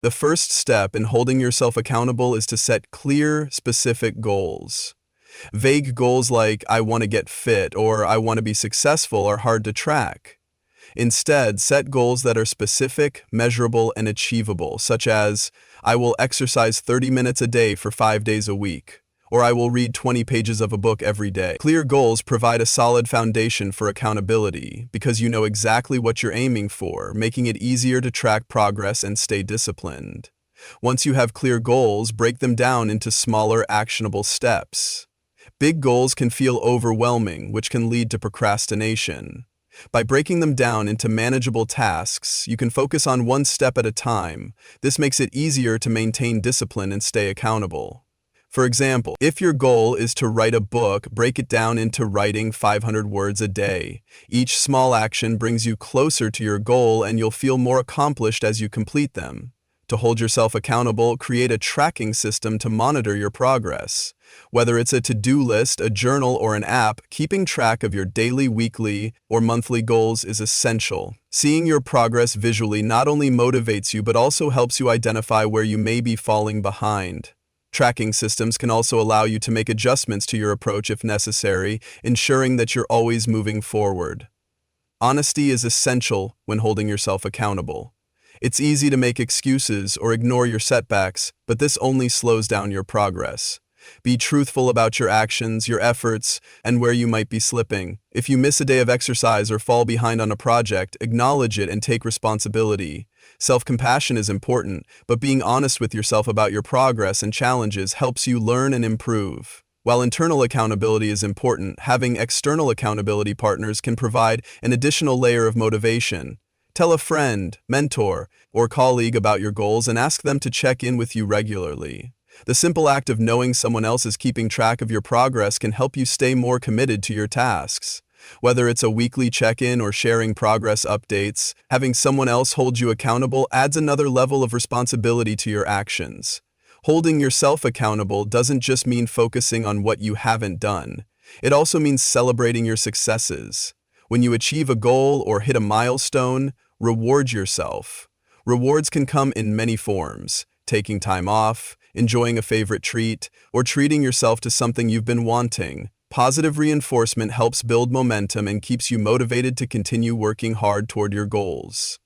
The first step in holding yourself accountable is to set clear, specific goals. Vague goals like, I want to get fit or I want to be successful are hard to track. Instead, set goals that are specific, measurable, and achievable, such as, I will exercise 30 minutes a day for 5 days a week, or I will read 20 pages of a book every day. Clear goals provide a solid foundation for accountability because you know exactly what you're aiming for, making it easier to track progress and stay disciplined. Once you have clear goals, break them down into smaller, actionable steps. Big goals can feel overwhelming, which can lead to procrastination. By breaking them down into manageable tasks, you can focus on one step at a time. This makes it easier to maintain discipline and stay accountable. For example, if your goal is to write a book, break it down into writing 500 words a day. Each small action brings you closer to your goal and you'll feel more accomplished as you complete them. To hold yourself accountable, create a tracking system to monitor your progress. Whether it's a to-do list, a journal, or an app, keeping track of your daily, weekly, or monthly goals is essential. Seeing your progress visually not only motivates you but also helps you identify where you may be falling behind. Tracking systems can also allow you to make adjustments to your approach if necessary, ensuring that you're always moving forward. Honesty is essential when holding yourself accountable. It's easy to make excuses or ignore your setbacks, but this only slows down your progress. Be truthful about your actions, your efforts, and where you might be slipping. If you miss a day of exercise or fall behind on a project, acknowledge it and take responsibility. Self-compassion is important, but being honest with yourself about your progress and challenges helps you learn and improve. While internal accountability is important, having external accountability partners can provide an additional layer of motivation. Tell a friend, mentor, or colleague about your goals and ask them to check in with you regularly. The simple act of knowing someone else is keeping track of your progress can help you stay more committed to your tasks. Whether it's a weekly check-in or sharing progress updates, having someone else hold you accountable adds another level of responsibility to your actions. Holding yourself accountable doesn't just mean focusing on what you haven't done. It also means celebrating your successes. When you achieve a goal or hit a milestone, reward yourself. Rewards can come in many forms: taking time off, enjoying a favorite treat, or treating yourself to something you've been wanting. Positive reinforcement helps build momentum and keeps you motivated to continue working hard toward your goals.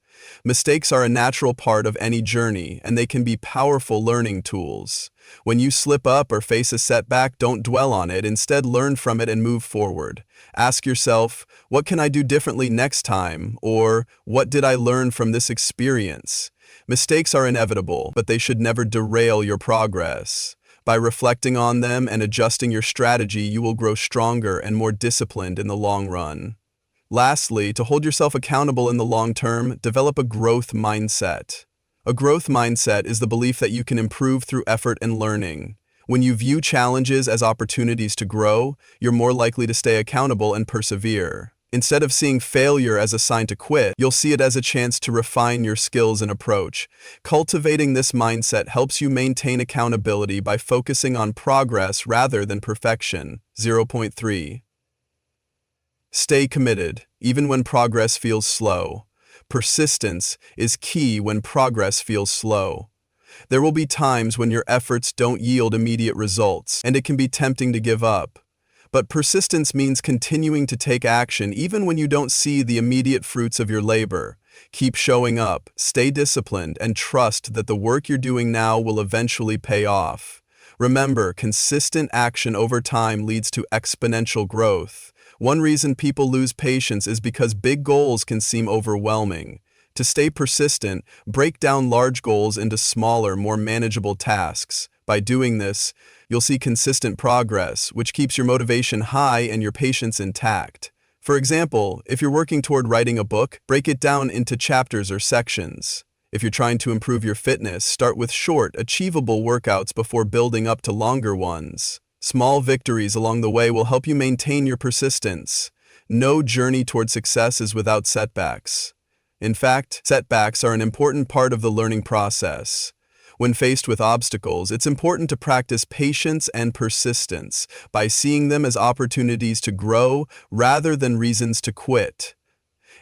Mistakes are a natural part of any journey, and they can be powerful learning tools. When you slip up or face a setback, don't dwell on it. Instead, learn from it and move forward. Ask yourself, what can I do differently next time? Or, what did I learn from this experience? Mistakes are inevitable, but they should never derail your progress. By reflecting on them and adjusting your strategy, you will grow stronger and more disciplined in the long run. Lastly, to hold yourself accountable in the long term, develop a growth mindset. A growth mindset is the belief that you can improve through effort and learning. When you view challenges as opportunities to grow, you're more likely to stay accountable and persevere. Instead of seeing failure as a sign to quit, you'll see it as a chance to refine your skills and approach. Cultivating this mindset helps you maintain accountability by focusing on progress rather than perfection. 0.3. Stay committed, even when progress feels slow. Persistence is key when progress feels slow. There will be times when your efforts don't yield immediate results, and it can be tempting to give up. But persistence means continuing to take action even when you don't see the immediate fruits of your labor. Keep showing up, stay disciplined, and trust that the work you're doing now will eventually pay off. Remember, consistent action over time leads to exponential growth. One reason people lose patience is because big goals can seem overwhelming. To stay persistent, break down large goals into smaller, more manageable tasks. By doing this, you'll see consistent progress, which keeps your motivation high and your patience intact. For example, if you're working toward writing a book, break it down into chapters or sections. If you're trying to improve your fitness, start with short, achievable workouts before building up to longer ones. Small victories along the way will help you maintain your persistence. No journey toward success is without setbacks. In fact, setbacks are an important part of the learning process. When faced with obstacles, it's important to practice patience and persistence by seeing them as opportunities to grow rather than reasons to quit.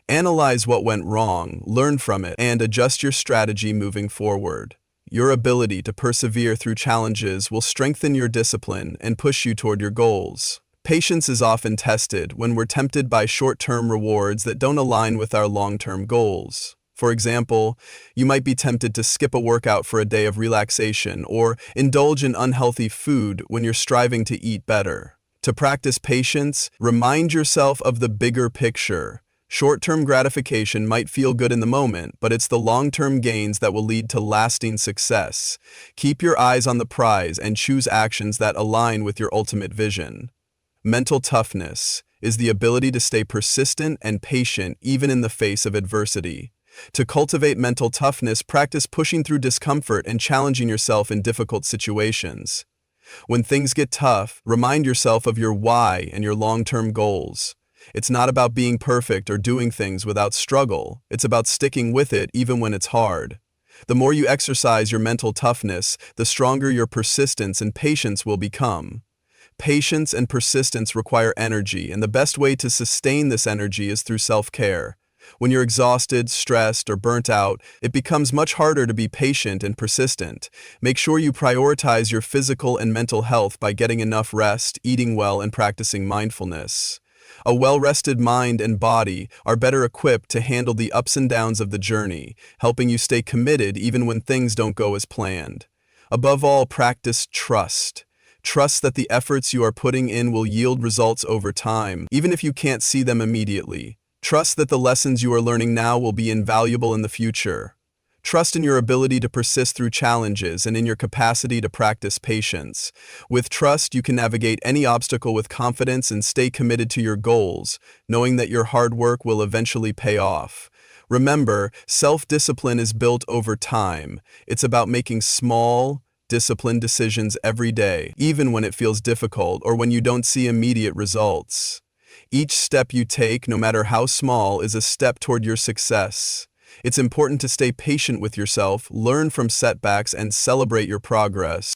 Analyze what went wrong, learn from it, and adjust your strategy moving forward. your ability to persevere through challenges will strengthen your discipline and push you toward your goals. Patience is often tested when we're tempted by short-term rewards that don't align with our long-term goals. For example, you might be tempted to skip a workout for a day of relaxation or indulge in unhealthy food when you're striving to eat better. To practice patience, remind yourself of the bigger picture. Short-term gratification might feel good in the moment, but it's the long-term gains that will lead to lasting success. Keep your eyes on the prize and choose actions that align with your ultimate vision. Mental toughness is the ability to stay persistent and patient even in the face of adversity. To cultivate mental toughness, practice pushing through discomfort and challenging yourself in difficult situations. When things get tough, remind yourself of your why and your long-term goals. It's not about being perfect or doing things without struggle. It's about sticking with it even when it's hard. The more you exercise your mental toughness, the stronger your persistence and patience will become. Patience and persistence require energy, and the best way to sustain this energy is through self-care. When you're exhausted, stressed, or burnt out, it becomes much harder to be patient and persistent. Make sure you prioritize your physical and mental health by getting enough rest, eating well, and practicing mindfulness. A well-rested mind and body are better equipped to handle the ups and downs of the journey, helping you stay committed even when things don't go as planned. Above all, practice trust. Trust that the efforts you are putting in will yield results over time, even if you can't see them immediately. Trust that the lessons you are learning now will be invaluable in the future. Trust in your ability to persist through challenges and in your capacity to practice patience. With trust, you can navigate any obstacle with confidence and stay committed to your goals, knowing that your hard work will eventually pay off. Remember, self-discipline is built over time. It's about making small, disciplined decisions every day, even when it feels difficult or when you don't see immediate results. Each step you take, no matter how small, is a step toward your success. It's important to stay patient with yourself, learn from setbacks, and celebrate your progress.